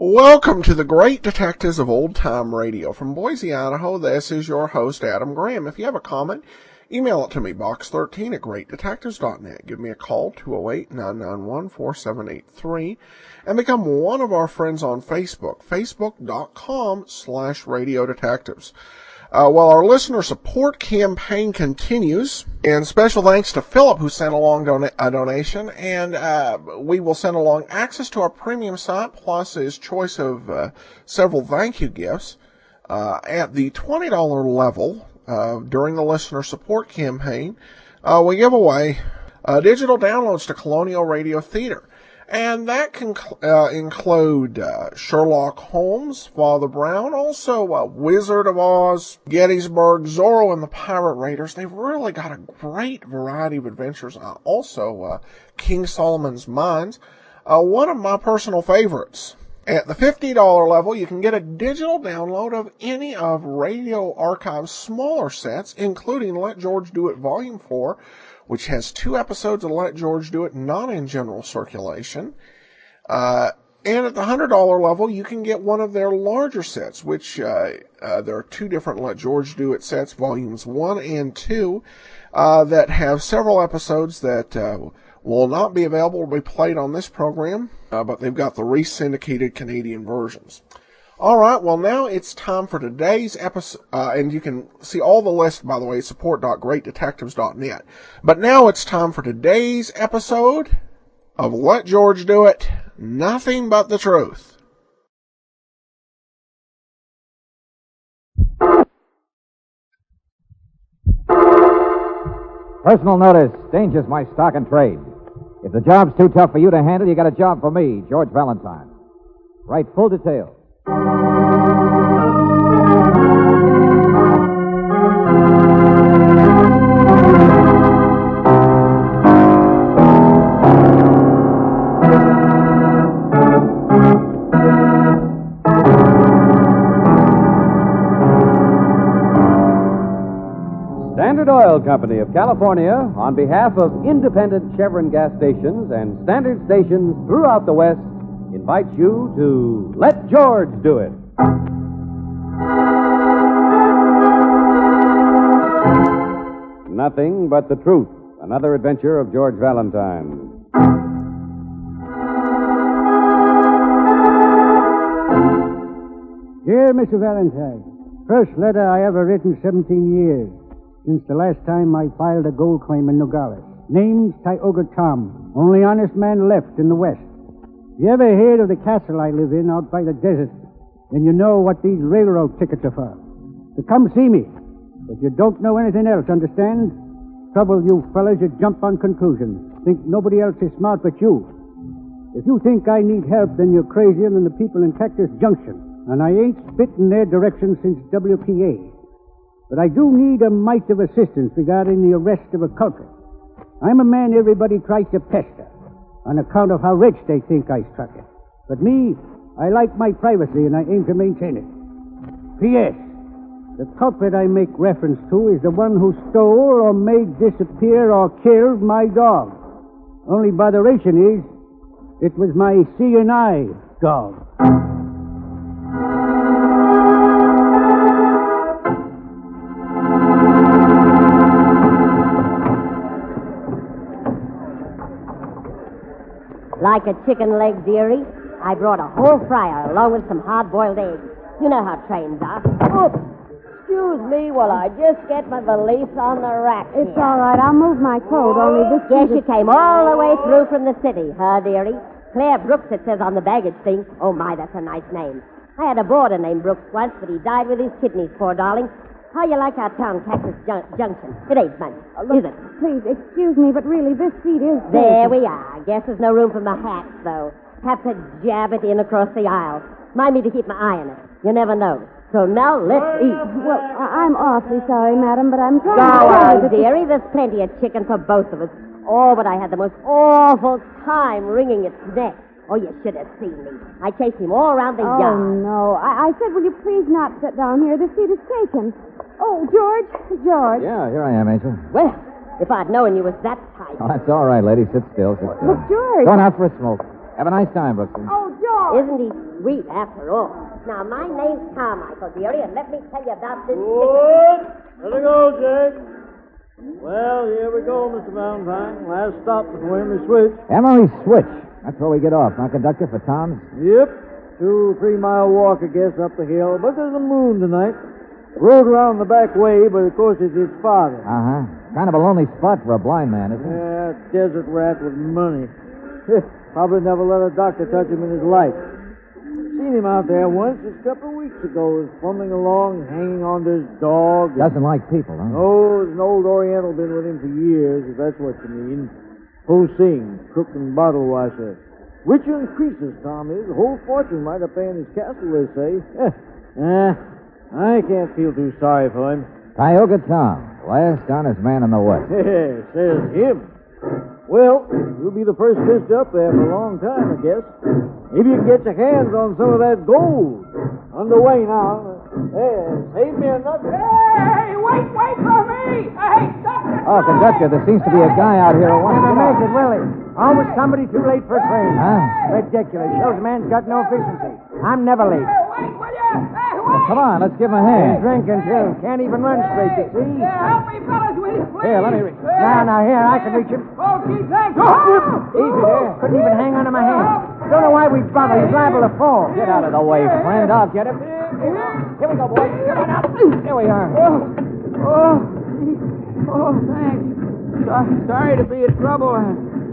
Welcome to the Great Detectives of Old Time Radio. From Boise, Idaho, this is your host, Adam Graham. If you have a comment, email it to me, box13@greatdetectives.net. Give me a call, 208-991-4783, and become one of our friends on Facebook, facebook.com/Radio Detectives. Well, our listener support campaign continues, and special thanks to Philip, who sent along a donation, and we will send along access to our premium site, plus his choice of several thank you gifts. At the $20 level, during the listener support campaign, we give away digital downloads to Colonial Radio Theater. And that can include Sherlock Holmes, Father Brown, also Wizard of Oz, Gettysburg, Zorro, and the Pirate Raiders. They've really got a great variety of adventures. Also, King Solomon's Mines, one of my personal favorites. At the $50 level, you can get a digital download of any of Radio Archive's smaller sets, including Let George Do It Volume 4, which has 2 episodes of Let George Do It not in general circulation. And at the $100 level, you can get one of their larger sets, which there are 2 different Let George Do It sets, volumes 1 and 2, that have several episodes that will not be available to be played on this program, but they've got the re-syndicated Canadian versions. All right, well, now it's time for today's episode, and you can see all the list, by the way, at support.greatdetectives.net. But now it's time for today's episode of Let George Do It, Nothing But the Truth. Personal notice, danger's my stock and trade. If the job's too tough for you to handle, you got a job for me, George Valentine. Write full details. Standard Oil Company of California, on behalf of independent Chevron gas stations and standard stations throughout the West, invites you to Let George Do It. Nothing But the Truth, another adventure of George Valentine. Dear Mr. Valentine, first letter I ever written 17 years, since the last time I filed a gold claim in Nogales. Name's Tioga Tom, only honest man left in the West. If you ever heard of the castle I live in out by the desert, then you know what these railroad tickets are for. So come see me. But you don't know anything else, understand? Trouble you fellas, you jump on conclusions. Think nobody else is smart but you. If you think I need help, then you're crazier than the people in Cactus Junction. And I ain't spit in their direction since WPA. But I do need a mite of assistance regarding the arrest of a culprit. I'm a man everybody tries to pester on account of how rich they think I struck it. But me, I like my privacy and I aim to maintain it. P.S. The culprit I make reference to is the one who stole or made disappear or killed my dog. Only botheration is, it was my C&I dog. Like a chicken leg, dearie, I brought a whole fryer along with some hard-boiled eggs. You know how trains are. Oops. Excuse me while I just get my valise on the rack here. It's all right. I'll move my coat, only this... Guess you came all the way through from the city, huh, dearie? Claire Brooks, it says on the baggage thing. Oh, my, that's a nice name. I had a boarder named Brooks once, but he died with his kidneys, poor darling. How you like our town, Cactus Junction? It ain't much, is it? Please, excuse me, but really, this seat is... There we are. Guess there's no room for my hats, though. Have to jab it in across the aisle. Mind me to keep my eye on it. You never know. So now let's eat. Well, I'm awfully sorry, madam, but I'm trying Go to tell you on, that... dearie. There's plenty of chicken for both of us. Oh, but I had the most awful time wringing its neck. Oh, you should have seen me. I chased him all around the Oh, yard. no. I said, will you please not sit down here? The seat is taken. Oh, George. Yeah, here I am, Angel. Well, if I'd known you was that tight. Oh, that's all right, lady. Sit still, sit still. Look, George. Going out for a smoke. Have a nice time, Brooksy. Oh, George. Isn't he sweet after all? Now, my name's Carmichael, dearie, and let me tell you about this Good. Let it go, Jake. Well, here we go, Mr. Valentine. Last stop before Emery Switch. Emery Switch. That's where we get off. Now, conductor, for Tom's. Yep. 2-3 mile walk, I guess, up the hill. But there's a moon tonight. Rode around the back way, but of course it's his father. Uh-huh. Kind of a lonely spot for a blind man, isn't it? Yeah, desert rat with money. Probably never let a doctor touch him in his life. Seen him out there once just a couple of weeks ago. Was fumbling along, hanging on to his dog. Doesn't like people, huh? Oh, there's an old Oriental been with him for years, if that's what you mean. Ho Sing, cook and bottle washer. Richer increases, Tom is. A whole fortune right up there in his castle, they say. I can't feel too sorry for him. Tioga Tom, last honest man in the West. Says him. Well, you'll be the first fish up there for a long time, I guess. Maybe you can get your hands on some of that gold. Underway now. Save me another. Hey, wait for me! Hey, stop it! Oh, conductor, there seems to be a guy out here who wants Never to make it, will he? Always somebody too late for a train. Huh? Ridiculous. Shows a man's got no efficiency. I'm never late. Hey, wait, will you? Hey, wait! Come on, let's give him a He's hand. drinking, too. Can't even run straight, you see? Yeah, help me, fellas, will you, please? Here, let me reach. Now, here, I can reach him. Oh, gee, thanks. Oh! Easy there. Couldn't even hang onto my hand. Don't know why we bother. He's liable to fall. Get out of the way, friend. I'll get him. Here we go, boys. Come on out. Here we are. Oh, thanks. Sorry to be in trouble.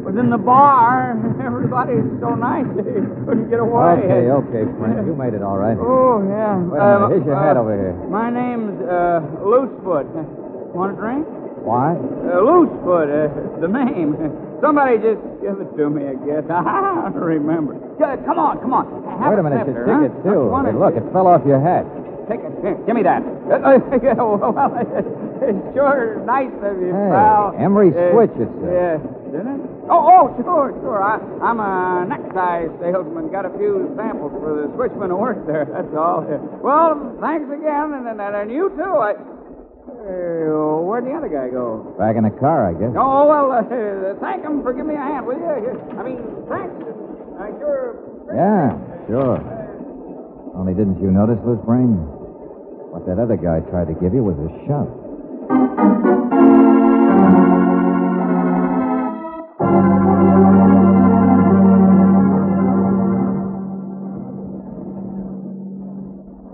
Was in the bar. Everybody's so nice they couldn't get away. Okay, friend. You made it all right. Oh, yeah. Wait a minute. Here's your hat over here. My name's Loosefoot. Want a drink? Why? Loosefoot, the name. Somebody just give it to me, I guess. I don't remember. Come on. Have Wait a minute. sip Your there, ticket, huh? too. What you Hey, want? look, it fell off your hat. Take it. Here, give me that. Well, it's sure nice of you, Hey, pal. Emery Switch, it says. Yeah, didn't it? Oh, sure. I'm a necktie salesman. Got a few samples for the switchman who works there. That's all. Well, thanks again, and you too. Where'd the other guy go? Back in the car, I guess. Oh, well, thank him for giving me a hand, will you? I mean, thanks. I sure... Yeah, sure. Only didn't you notice, Loose Brain? What that other guy tried to give you was a shove.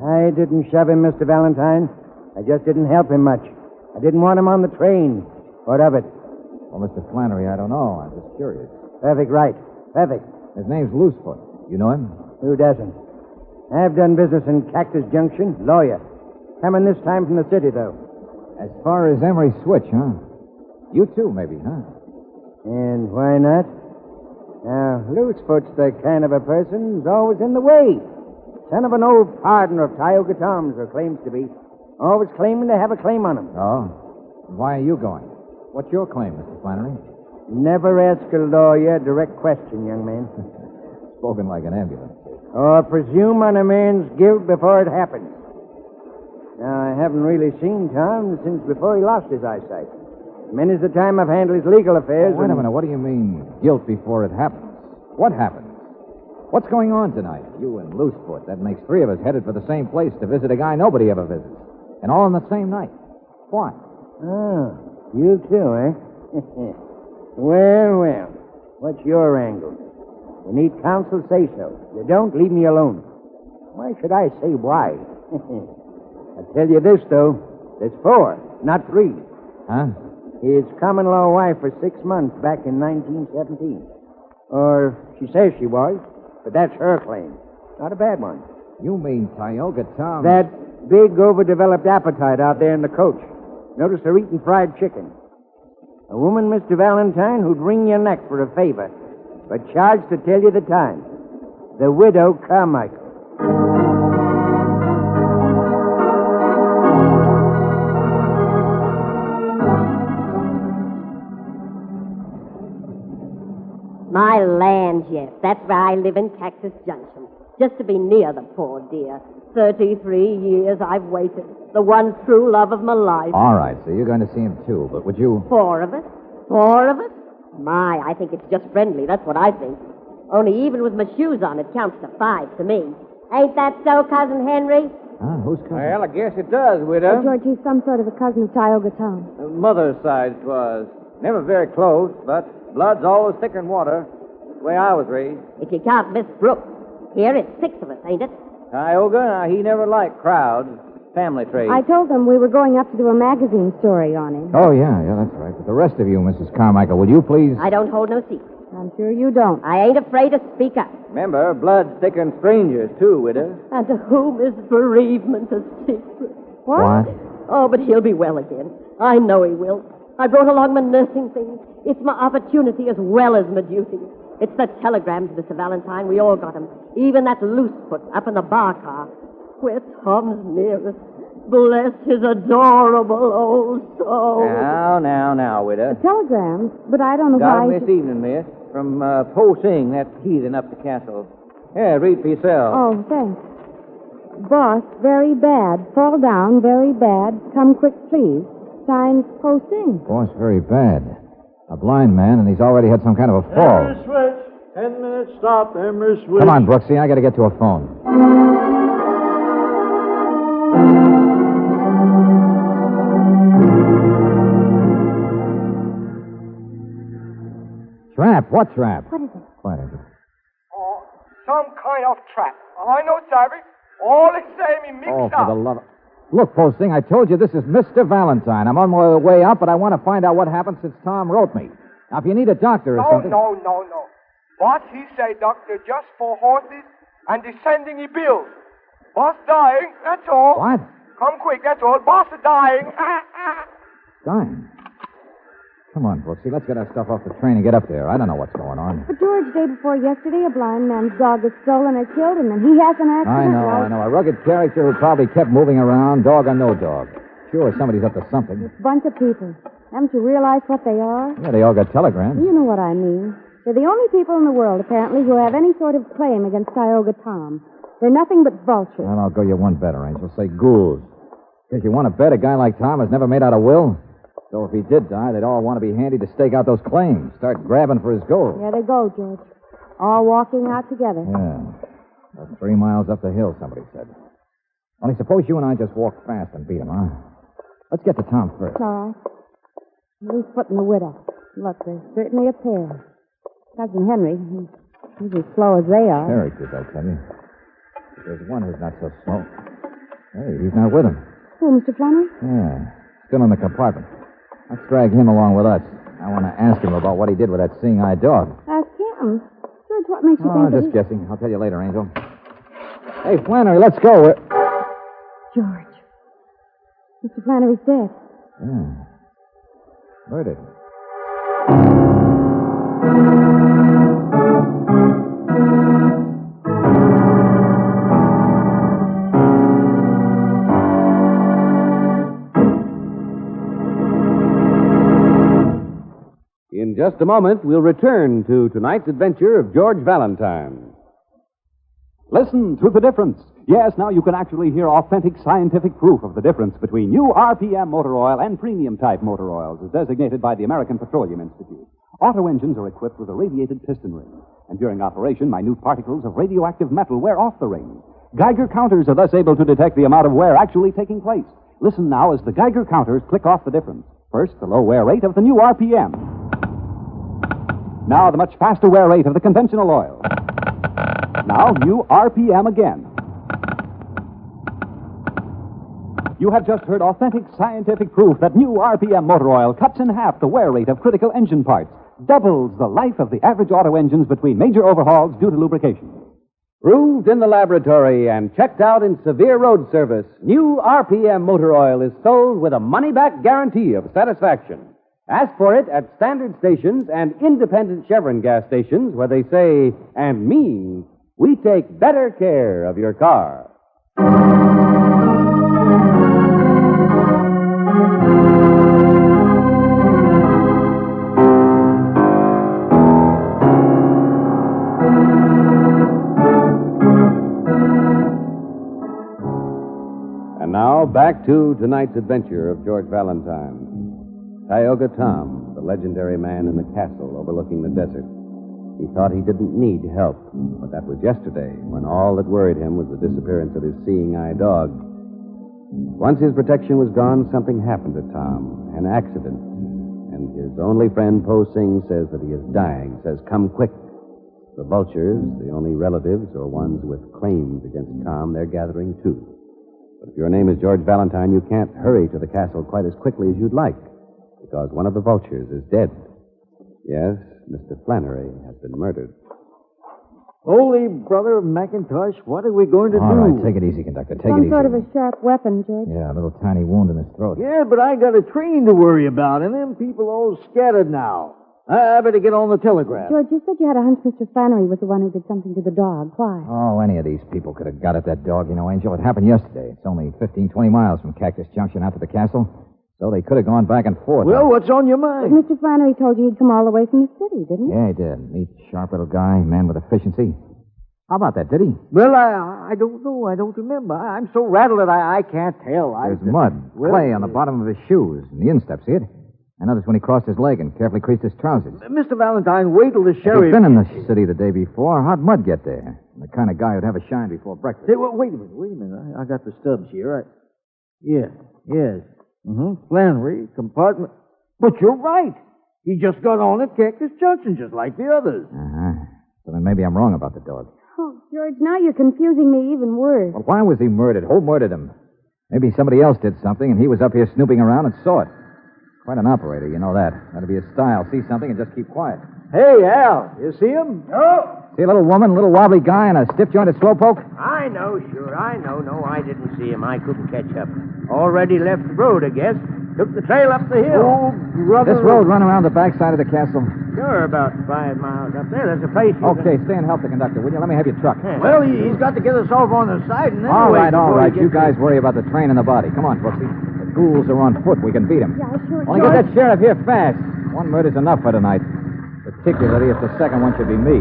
I didn't shove him, Mr. Valentine. I just didn't help him much. I didn't want him on the train. What of it? Well, Mr. Flannery, I don't know. I'm just curious. Perfect right. Perfect. His name's Loosefoot. You know him? Who doesn't? I've done business in Cactus Junction. Lawyer. Coming this time from the city, though. As far as Emery Switch, huh? You too, maybe, huh? And why not? Now, Loosefoot's the kind of a person who's always in the way. Son of an old partner of Tioga Tom's, or claims to be. Always claiming to have a claim on him. Oh? Why are you going? What's your claim, Mr. Flannery? Never ask a lawyer a direct question, young man. Spoken like an ambulance. Or presume on a man's guilt before it happens. Now, I haven't really seen Tom since before he lost his eyesight. Many's the time I've handled his legal affairs. Wait a minute. What do you mean, guilt before it happens? What happened? What's going on tonight? You and Loosefoot. That makes three of us headed for the same place to visit a guy nobody ever visits. And all on the same night. Why? Oh, you too, eh? Well. What's your angle? You need counsel, say so. You don't, leave me alone. Why should I say why? I'll tell you this, though. There's 4, not 3. Huh? His common law wife for 6 months back in 1917. Or she says she was, but that's her claim. Not a bad one. You mean Tioga Tom? That big, overdeveloped appetite out there in the coach. Notice they're eating fried chicken. A woman, Mr. Valentine, who'd wring your neck for a favor, but charged to tell you the time. The widow Carmichael. yes. That's where I live in Cactus Junction. Just to be near the poor dear. 33 years I've waited. The one true love of my life. All right, so you're going to see him, too, but would you... 4 of us? 4 of us? My, I think it's just friendly. That's what I think. Only even with my shoes on, it counts to 5 to me. Ain't that so, Cousin Henry? Huh? Who's cousin? Well, I guess it does, widow. George, he's some sort of a cousin of Tioga Tom. Mother's side 'twas. Never very close, but blood's always thicker than water. That's the way I was raised. If you count Miss Brooks. Here it's 6 of us, ain't it? Tioga, he never liked crowds. Family trait. I told them we were going up to do a magazine story on him. Oh, yeah, that's right. But the rest of you, Mrs. Carmichael, will you please... I don't hold no secrets. I'm sure you don't. I ain't afraid to speak up. Remember, blood's thicker than strangers, too, widow. And to whom is bereavement a secret? What? Oh, but he'll be well again. I know he will. I brought along my nursing things. It's my opportunity as well as my duty. It's the telegrams, Mr. Valentine. We all got 'em. Even that loose foot up in the bar car. Where Tom's nearest. Bless his adorable old soul. Now, widow. Telegrams, but I don't know Got 'em why... this evening, miss. From Po Sing, that heathen up the castle. Yeah, read for yourself. Oh, thanks. Boss, very bad. Fall down, very bad. Come quick, please. Signed, Posting. Boss, very bad. A blind man, and he's already had some kind of a fall. Emery switch. 10 minutes stop, Emery switch. Come on, Brooksy, I got to get to a phone. Trap? What trap? What is it? What is it? Oh, some kind of trap. I know, Savvy. All the same, he mixed Oh, for up. the love of... Look, Posting, I told you this is Mr. Valentine. I'm on my way up, but I want to find out what happened since Tom wrote me. Now, if you need a doctor or something... No. Boss, he say, doctor, just for horses and descending he bills. Boss dying, that's all. What? Come quick, that's all. Boss is dying. Dying. Come on, Brooksy, let's get our stuff off the train and get up there. I don't know what's going on. But George, day before yesterday, a blind man's dog was stolen or killed, and then he has an accident. I know. A rugged character who probably kept moving around, dog or no dog. Sure, somebody's up to something. It's a bunch of people. Haven't you realized what they are? Yeah, they all got telegrams. You know what I mean. They're the only people in the world, apparently, who have any sort of claim against Tioga Tom. They're nothing but vultures. Well, I'll go you one better, Angel. Say ghouls. Because you want to bet a guy like Tom has never made out a will? So if he did die, they'd all want to be handy to stake out those claims. Start grabbing for his gold. There they go, George. All walking out together. Yeah. About 3 miles up the hill, somebody said. Only suppose you and I just walk fast and beat him, huh? Let's get to Tom first. All right. Loose foot and the widow. Look, there's certainly a pair. Cousin Henry, he's as slow as they are. Characters, I tell you. But there's one who's not so slow. Hey, he's not with him. Who, Mr. Flannery? Yeah. Still in the compartment. Let's drag him along with us. I want to ask him about what he did with that seeing-eye dog. Ask him. George, what makes you Oh, think that just guessing. I'll tell you later, Angel. Hey, Flannery, let's go. George. Mr. Flannery's dead. Yeah. Murdered. In just a moment, we'll return to tonight's adventure of George Valentine. Listen to the difference. Yes, now you can actually hear authentic scientific proof of the difference between new RPM motor oil and premium-type motor oils as designated by the American Petroleum Institute. Auto engines are equipped with a radiated piston ring, and during operation, minute particles of radioactive metal wear off the ring. Geiger counters are thus able to detect the amount of wear actually taking place. Listen now as the Geiger counters click off the difference. First, the low wear rate of the new RPM. Now, the much faster wear rate of the conventional oil. Now, new RPM again. You have just heard authentic scientific proof that new RPM motor oil cuts in half the wear rate of critical engine parts, doubles the life of the average auto engines between major overhauls due to lubrication. Proved in the laboratory and checked out in severe road service, new RPM motor oil is sold with a money-back guarantee of satisfaction. Ask for it at standard stations and independent Chevron gas stations where they say and mean, we take better care of your car. And now, back to tonight's adventure of George Valentine. Tioga Tom, the legendary man in the castle overlooking the desert. He thought he didn't need help, but that was yesterday, when all that worried him was the disappearance of his seeing-eye dog. Once his protection was gone, something happened to Tom, an accident. And his only friend, Po Sing, says that he is dying, says, come quick. The vultures, the only relatives or ones with claims against Tom, they're gathering too. But if your name is George Valentine, you can't hurry to the castle quite as quickly as you'd like, because one of the vultures is dead. Yes, Mr. Flannery has been murdered. Holy brother of McIntosh, what are we going to do? All right, take it easy, conductor. Take it Some easy. sort of a sharp weapon, George. Yeah, a little tiny wound in his throat. Yeah, but I got a train to worry about, and them people all scattered now. I better get on the telegraph. George, you said you had a hunch Mr. Flannery was the one who did something to the dog. Why? Oh, any of these people could have got at that dog, Angel. It happened yesterday. It's only 15, 20 miles from Cactus Junction out to the castle, so they could have gone back and forth. Well, what's on your But mind? Mr. Flannery told you he'd come all the way from the city, didn't he? Yeah, he did. Neat, sharp little guy, man with efficiency. How about that, did he? Well, I don't know. I don't remember. I'm so rattled that I can't tell. There's mud, clay on the bottom of his shoes, and the instep, see it? I noticed when he crossed his leg and carefully creased his trousers. Mr. Valentine, wait till the If sheriff... he'd been in the city the day before, how'd mud get there? The kind of guy who'd have a shine before breakfast. Hey, wait a minute. I got the stubs here. Yes. Flannery, compartment... But you're right. He just got on at Cactus Junction, just like the others. Uh-huh. So then maybe I'm wrong about the dog. Oh, George, now you're confusing me even worse. Well, why was he murdered? Who murdered him? Maybe somebody else did something, and he was up here snooping around and saw it. Quite an operator, you know that. That'd be his style. See something and just keep quiet. Hey, Al, you see him? No, See a little woman, a little wobbly guy, and a stiff-jointed slowpoke? I know, sure, I know. No, I didn't see him. I couldn't catch up. Already left the road, I guess. Took the trail up the hill. Oh, brother... This road run around the backside of the castle. Sure, about 5 miles up there. There's a place you Okay, stay and help the conductor, will you? Let me have your truck. Well, he's got to get us off on the side, and then... All right. You guys worry about the train and the body. Come on, Brooksy. The ghouls are on foot. We can beat them. Yeah, sure. Only get that sheriff here fast. One murder's enough for tonight. Particularly if the second one should be me.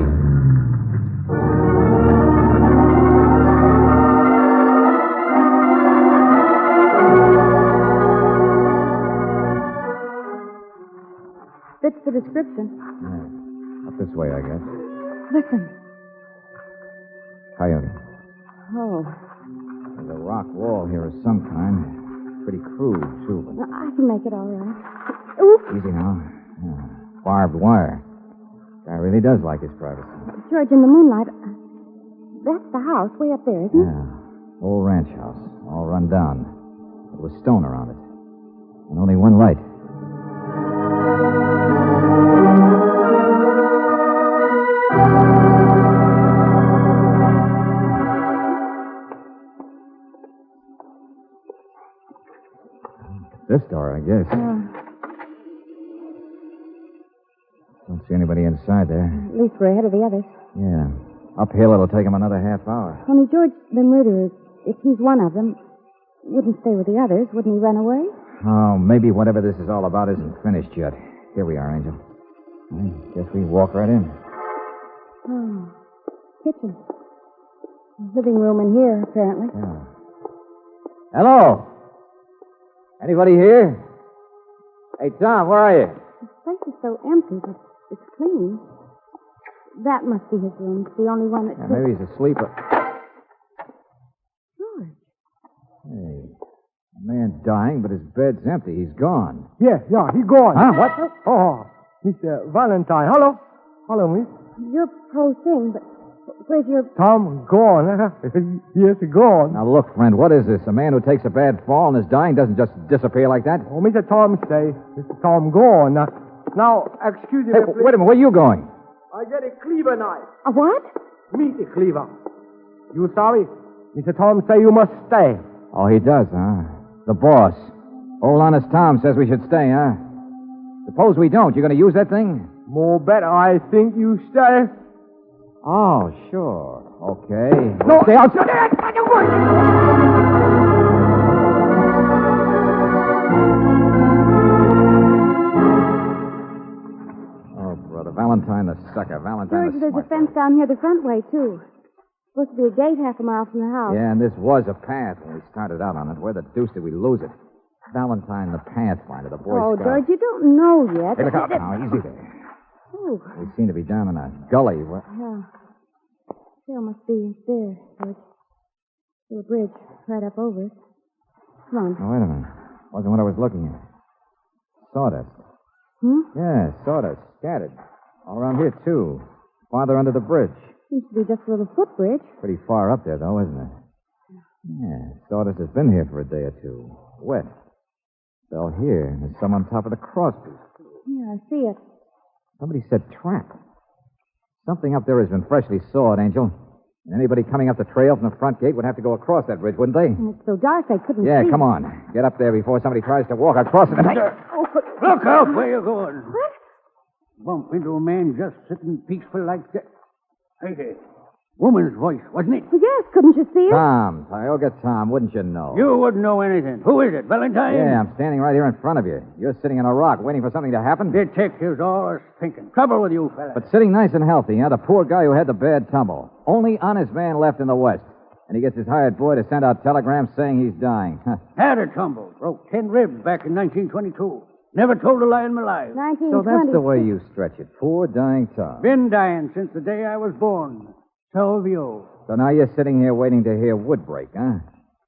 Fits the description. Yeah. Up this way, I guess. Listen. Coyote. Oh, There's a rock wall here of some kind. Pretty crude, too, but I can make it all right. Oof. easy now. Yeah. Barbed wire. Guy really does like his privacy. George, in the moonlight, that's the house way up there, isn't it? Yeah. Old ranch house. All run down. But with stone around it. And only one light. This door, I guess. Don't see anybody inside there. At least we're ahead of the others. Yeah. Uphill, it'll take him another half hour. Only George, the murderer, if he's one of them, wouldn't stay with the others. Wouldn't he run away? Oh, maybe whatever this is all about isn't finished yet. Here we are, Angel. I guess we walk right in. Oh, kitchen. Living room in here, apparently. Yeah. Hello? Anybody here? Hey, Tom, where are you? This place is so empty, but it's clean. That must be his room. It's the only one that's... Yeah, maybe he's asleep. George. Hey, a man dying, but his bed's empty. He's gone. Yeah, he gone. Huh? What? Oh, Mr. Valentine. Hello, miss. You're Po Sing, but where's your... Tom gone. Yes, he gone. Now, look, friend, what is this? A man who takes a bad fall and is dying doesn't just disappear like that? Oh, Mr. Tom say, Mr. Tom gone. Now, excuse me, Hey, please. wait a minute. Where are you going? I get a cleaver knife. A what? Meet the cleaver. You sorry? Mr. Tom say you must stay. Oh, he does, huh? The boss. Old honest Tom says we should stay, huh? Suppose we don't. You're going to use that thing? More better, I think you stay. Oh, sure. Okay. No. Stay outside. Oh, brother. Valentine the sucker. Valentine George, the there's smart a fence down here the front way, too. Supposed to be a gate half a mile from the house. Yeah, and this was a path when we started out on it. Where the deuce did we lose it? Valentine the Pathfinder, the Boy Oh, Scout. George, you don't know yet. Hey, look out now. Easy there. Oh, We seem to be down in a gully. yeah. Trail must be up there, George. There's a bridge right up over it. Come on. Oh, wait a minute. Wasn't what I was looking at. Sawdust. Yeah, sawdust. Scattered. All around here, too. Farther under the bridge. Seems to be just a little footbridge. Pretty far up there, though, isn't it? Yeah, sawdust has been here for a day or two. Wet. Fell here, and there's some on top of the crosspiece. Yeah, I see it. Somebody said trap. Something up there has been freshly sawed, Angel. And anybody coming up the trail from the front gate would have to go across that bridge, wouldn't they? And it's so dark they couldn't Yeah, see. come on. Get up there before somebody tries to walk across it. Oh, but... Look out where you're going. What? Bump into a man just sitting peaceful like that. Hey, woman's voice, wasn't it? Well, yes, couldn't you see it? Tom, Tioga Tom, wouldn't you know? You wouldn't know anything. Who is it, Valentine? Yeah, I'm standing right here in front of you. You're sitting on a rock waiting for something to happen. Detectives always thinking. Trouble with you, fella. But sitting nice and healthy, huh? The poor guy who had the bad tumble. Only honest man left in the West. And he gets his hired boy to send out telegrams saying he's dying. Had a tumble. Broke 10 ribs back in 1922. Never told a lie in my life. 1920. So that's the way you stretch it. Poor dying Tom. Been dying since the day I was born. So have you. So now you're sitting here waiting to hear wood break, huh?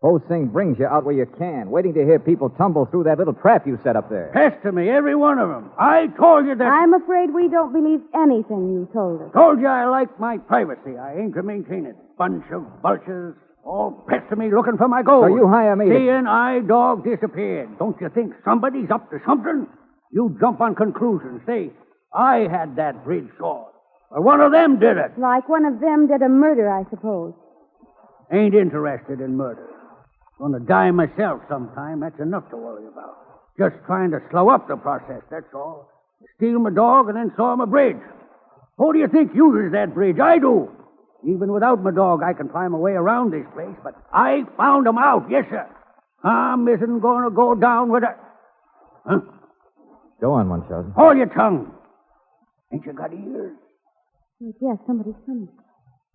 Whole thing brings you out where you can, waiting to hear people tumble through that little trap you set up there. Pester me, every one of them. I told you that. I'm afraid we don't believe anything you told us. Told you I like my privacy. I aim to maintain it. Bunch of vultures all pester me looking for my gold. So you hire me to... Seeing I dog disappeared. Don't you think somebody's up to something? You jump on conclusions. Say, I had that bridge sawed. Well, one of them did it. Like one of them did a murder, I suppose. Ain't interested in murder. Gonna die myself sometime. That's enough to worry about. Just trying to slow up the process, that's all. Steal my dog and then saw my bridge. Who do you think uses that bridge? I do. Even without my dog, I can find my way around this place, but I found 'em out, yes, sir. Tom isn't gonna go down with a... Huh? Go on, Munchausen. Hold your tongue. Ain't you got ears? Yes, somebody's coming.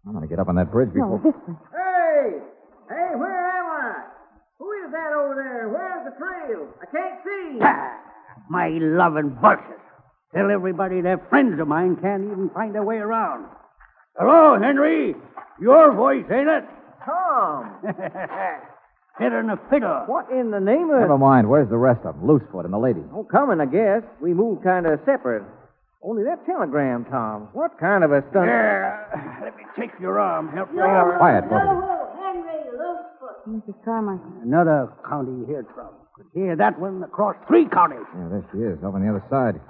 I'm going to get up on that bridge No, before... this way. Hey, where am I? Who is that over there? Where's the trail? I can't see. Ah, my loving bullshit. Tell everybody they're friends of mine can't even find their way around. Hello, Henry. Your voice, ain't it? Tom. Hitting a fiddle. What in the name of... Never mind. Where's the rest of them? Loosefoot and the lady. Oh, coming, I guess. We moved kind of separate. Only that telegram, Tom. What kind of a stunt? There. Let me take your arm. Help me Quiet, up. both of you. Henry Loosefoot. Mrs. Carmichael. Another county you heard from. Could hear that one across 3 counties. Yeah, there she is, over on the other side.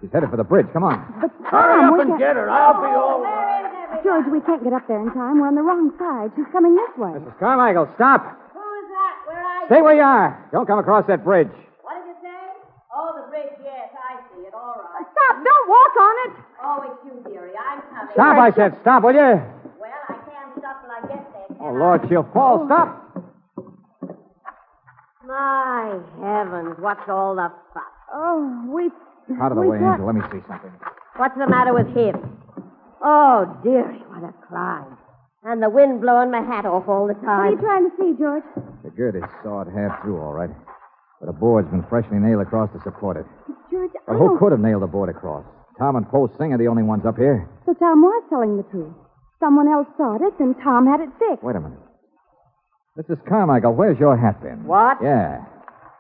She's headed for the bridge. Come on. But Hurry Tom, up we and can't... get her. I'll be all right. George, we can't get up there in time. We're on the wrong side. She's coming this way. Mrs. Carmichael, stop. Who is that? Where are you? Stay where you are. Don't come across that bridge. What did you say? Oh, the bridge, yes, I see it. All right. Stop! Don't walk on it! Oh, it's you, dearie. I'm coming. Stop, I said. Stop, will you? Well, I can't stop till I get there. Can Oh, I? Lord, she'll fall. Stop. My heavens, what's all the fuss? Oh, we... Out of the we way, thought- Angel. Let me see something. What's the matter with him? Oh, dearie, what a climb. And the wind blowing my hat off all the What are time. you trying to see, George? The gird is sawed half through, all right. But a board's been freshly nailed across to support it. George, Well, I who don't... could have nailed the board across? Tom and Poe Singh are the only ones up here. So Tom was telling the truth. Someone else sawed it, and Tom had it fixed. Wait a minute. Mrs. Carmichael, where's your hat pin? What? Yeah.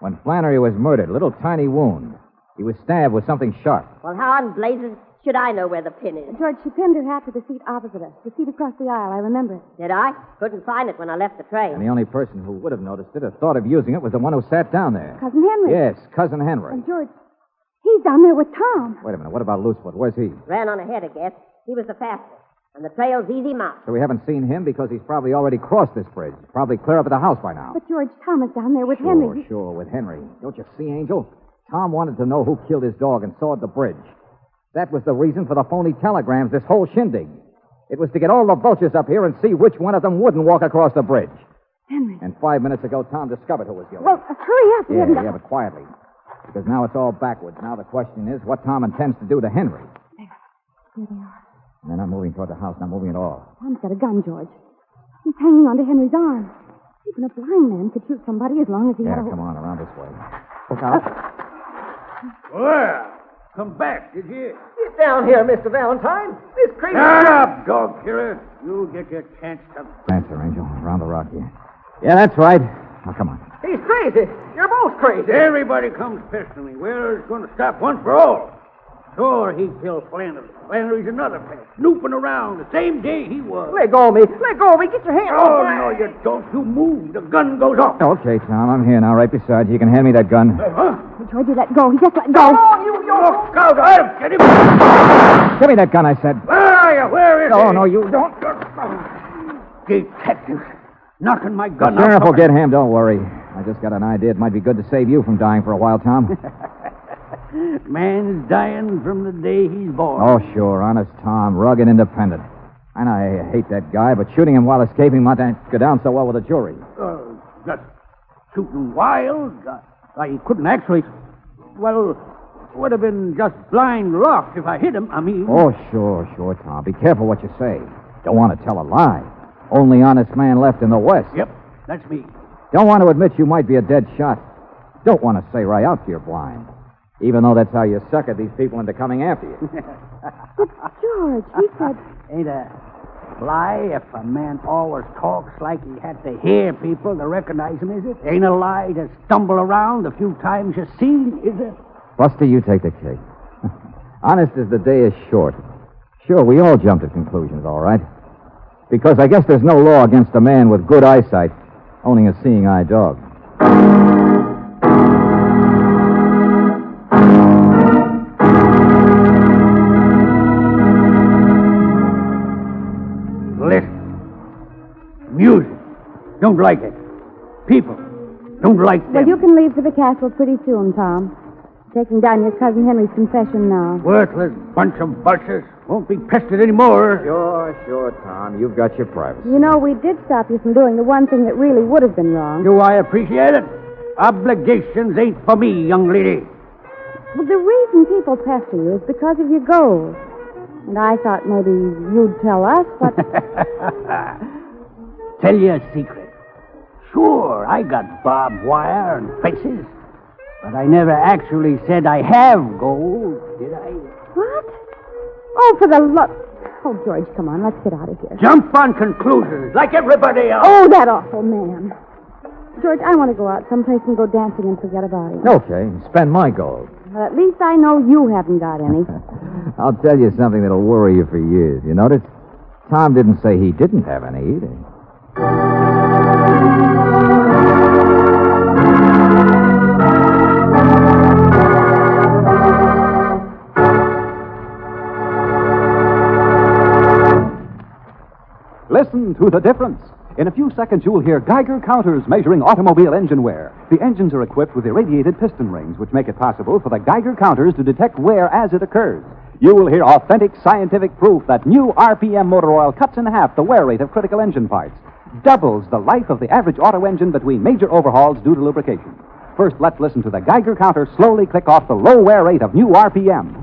When Flannery was murdered, a little tiny wound. He was stabbed with something sharp. Well, how in blazes should I know where the pin is? George, she pinned her hat to the seat opposite us, the seat across the aisle. I remember it. Did I? Couldn't find it when I left the train. And the only person who would have noticed it or thought of using it was the one who sat down there. Cousin Henry. Yes, Cousin Henry. And George, he's down there with Tom. Wait a minute. What about Loosefoot? Where's he? Ran on ahead, I guess. He was the fastest. And the trail's easy marked. So we haven't seen him because he's probably already crossed this bridge. Probably clear up at the house by now. But George, Tom is down there with Henry. Sure, with Henry. Don't you see, Angel? Tom wanted to know who killed his dog and sawed the bridge. That was the reason for the phony telegrams, this whole shindig. It was to get all the vultures up here and see which one of them wouldn't walk across the bridge. Henry. And 5 minutes ago, Tom discovered who was guilty. Well, hurry up. We haven't got... Yeah, but quietly. Because now it's all backwards. Now the question is what Tom intends to do to Henry. There they are. They're not moving toward the house, not moving at all. Tom's got a gun, George. He's hanging onto Henry's arm. Even a blind man could shoot somebody as long as he Yeah, had a... come on, around this way. Look out. Well, come back, did you? Get down here, Mr. Valentine. This crazy... Shut up, dog killer. You'll get your chance to... Answer, Angel. Around the rock here. Yeah, that's right. Now, come on. He's crazy. You're both crazy. Everybody comes pestering me. Well, it's going to stop once for all. Sure, he killed Flannery. Flannery's another pest, snooping around the same day he was. Let go of me. Let go of me. Get your hands off Oh, my... no, you don't. You move. The gun goes off. Okay, Tom, I'm here now, right beside you. You can hand me that gun. Huh? George, you let go. He just let go. Oh, you... Look out. I'll get him. Give me that gun, I said. Where are you? Where is he? Oh, no, you don't. Detectives. Knocking my gun The sheriff out. will get him, don't worry. I just got an idea. It might be good to save you from dying for a while, Tom. Man's dying from the day he's born. Oh, sure. Honest Tom. Rugged independent. I know I hate that guy, but shooting him while escaping might not go down so well with a jury. Just shooting wild. I couldn't actually... Well, would have been just blind luck if I hit him, I mean. Oh, sure, Tom. Be careful what you say. Don't want to tell a lie. Only honest man left in the West. Yep, that's me. Don't want to admit you might be a dead shot. Don't want to say right out you're blind. Even though that's how you sucker these people into coming after you. George, he said... Ain't a lie if a man always talks like he had to hear people to recognize him, is it? Ain't a lie to stumble around the few times you seen, is it? Buster, you take the cake. Honest as the day is short. Sure, we all jump to conclusions, all right. Because I guess there's no law against a man with good eyesight owning a seeing-eye dog. Listen. Music. Don't like it. People. Don't like them. Well, you can leave for the castle pretty soon, Tom. Taking down your cousin Henry's confession now. Worthless bunch of vultures. Won't be pestered anymore. Sure, Tom. You've got your privacy. You know, we did stop you from doing the one thing that really would have been wrong. Do I appreciate it? Obligations ain't for me, young lady. Well, the reason people pester you is because of your gold. And I thought maybe you'd tell us, but... Tell you a secret. Sure, I got barbed wire and fences. But I never actually said I have gold, did I? What? Oh, for the love... Oh, George, come on, let's get out of here. Jump on conclusions, like everybody else. Oh, that awful man. George, I want to go out someplace and go dancing and forget about it. Okay, spend my gold. Well, at least I know you haven't got any. I'll tell you something that'll worry you for years. You notice? Tom didn't say he didn't have any either. Listen to the difference. In a few seconds, you'll hear Geiger counters measuring automobile engine wear. The engines are equipped with irradiated piston rings, which make it possible for the Geiger counters to detect wear as it occurs. You will hear authentic scientific proof that new RPM motor oil cuts in half the wear rate of critical engine parts, doubles the life of the average auto engine between major overhauls due to lubrication. First, let's listen to the Geiger counter slowly click off the low wear rate of new RPM.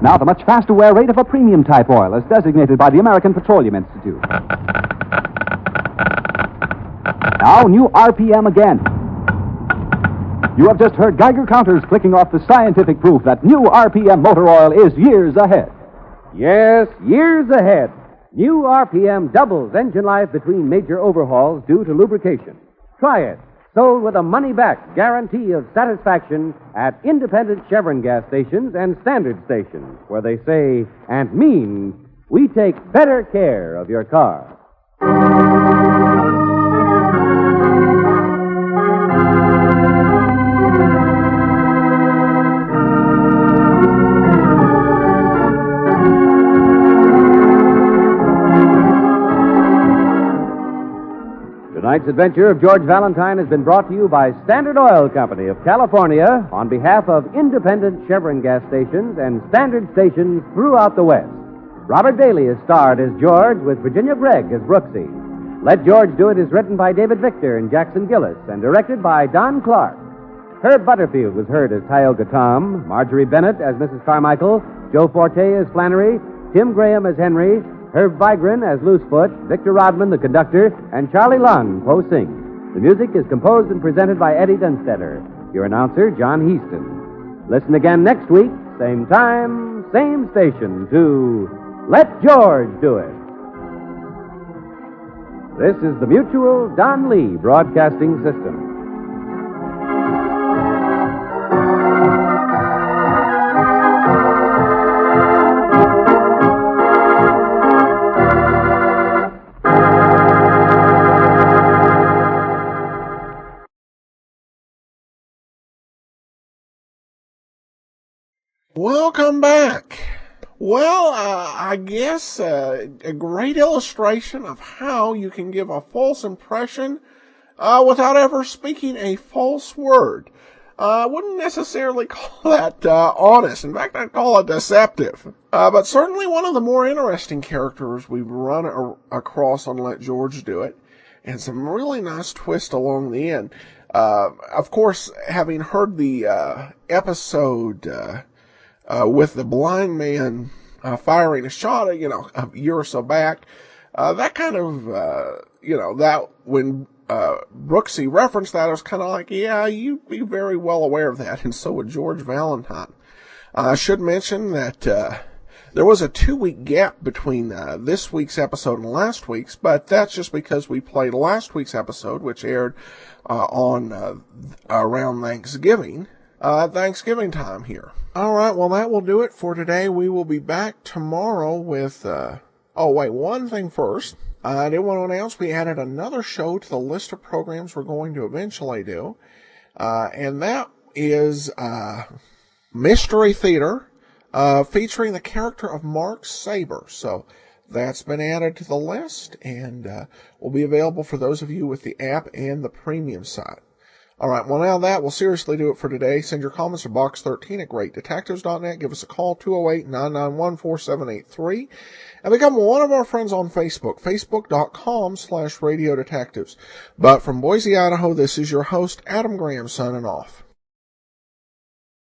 Now, the much faster wear rate of a premium type oil, as designated by the American Petroleum Institute. Now, new RPM again. You have just heard Geiger counters clicking off the scientific proof that new RPM motor oil is years ahead. Yes, years ahead. New RPM doubles engine life between major overhauls due to lubrication. Try it. Sold with a money-back guarantee of satisfaction at independent Chevron gas stations and standard stations, where they say and mean, we take better care of your car. Tonight's adventure of George Valentine has been brought to you by Standard Oil Company of California on behalf of independent Chevron gas stations and standard stations throughout the West. Robert Bailey is starred as George with Virginia Gregg as Brooksy. Let George Do It is written by David Victor and Jackson Gillis and directed by Don Clark. Herb Butterfield was heard as Tioga Tom, Marjorie Bennett as Mrs. Carmichael, Joe Forte as Flannery, Tim Graham as Henry, Herb Vigran as Loosefoot, Victor Rodman, the conductor, and Charlie Lund, Po sings. The music is composed and presented by Eddie Dunstetter. Your announcer, John Heaston. Listen again next week, same time, same station, to Let George Do It. This is the Mutual Don Lee Broadcasting System. Welcome back. Well, I guess a great illustration of how you can give a false impression without ever speaking a false word. I wouldn't necessarily call that honest. In fact, I'd call it deceptive. But certainly one of the more interesting characters we've run across on Let George Do It, and some really nice twists along the end. Of course, having heard the episode with the blind man firing a shot, a year or so back, that kind of, that when Brooksy referenced that, I was kind of like, yeah, you'd be very well aware of that, and so would George Valentine. I should mention that there was a 2-week gap between this week's episode and last week's, but that's just because we played last week's episode, which aired on around Thanksgiving time here. All right, well, that will do it for today. We will be back tomorrow with, one thing first. I did want to announce we added another show to the list of programs we're going to eventually do, and that is Mystery Theater, featuring the character of Mark Saber. So that's been added to the list, and will be available for those of you with the app and the premium side. All right, well, now that will seriously do it for today. Send your comments to Box 13 at GreatDetectives.net. Give us a call, 208-991-4783. And become one of our friends on Facebook, Facebook.com/RadioDetectives. But from Boise, Idaho, this is your host, Adam Graham, signing off.